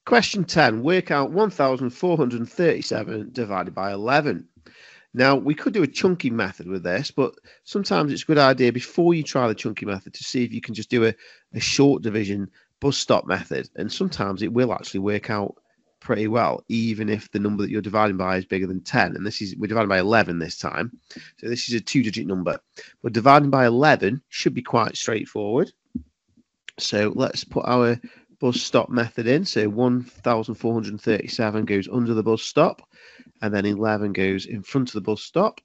Question 10. Work out 1,437 divided by 11. Now, we could do a chunky method with this, but sometimes it's a good idea before you try the chunky method to see if you can just do a short division bus stop method. And sometimes it will actually work out pretty well, even if the number that you're dividing by is bigger than 10. And we're dividing by 11 this time. So this is a 2-digit number. But dividing by 11 should be quite straightforward. So let's put our bus stop method in. So 1,437 goes under the bus stop, and then 11 goes in front of the bus stop.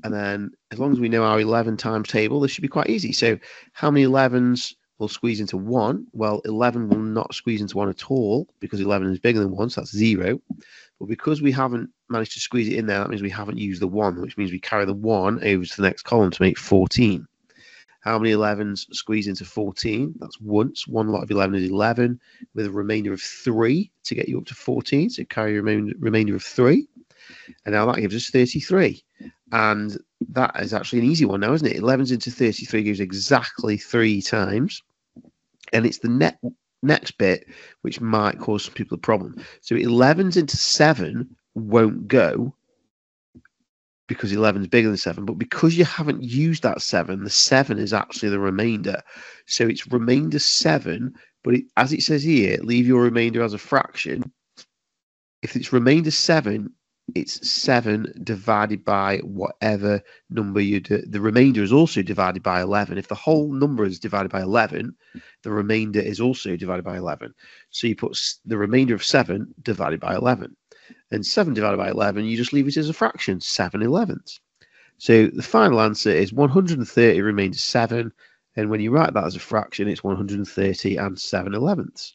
And then as long as we know our 11 times table, this should be quite easy. So how many 11s will squeeze into 1? Well, 11 will not squeeze into 1 at all because 11 is bigger than 1, so that's 0. But because we haven't managed to squeeze it in there, that means we haven't used the 1, which means we carry the 1 over to the next column to make 14. How many 11s squeeze into 14? That's once. One lot of 11 is 11, with a remainder of 3 to get you up to 14. So carry a remainder of 3. And now that gives us 33. And that is actually an easy one now, isn't it? 11s into 33 goes exactly 3 times. And it's the next bit which might cause some people a problem. So 11s into 7 won't go, because 11 is bigger than 7, but because you haven't used that 7, the 7 is actually the remainder. So it's remainder 7, but as it says here, leave your remainder as a fraction. If it's remainder 7, it's 7 divided by whatever number you do. The remainder is also divided by 11. If the whole number is divided by 11, the remainder is also divided by 11. So you put the remainder of 7 divided by 11. And 7 divided by 11, you just leave it as a fraction, 7/11. So the final answer is 130 remainder 7. And when you write that as a fraction, it's 130 and 7/11.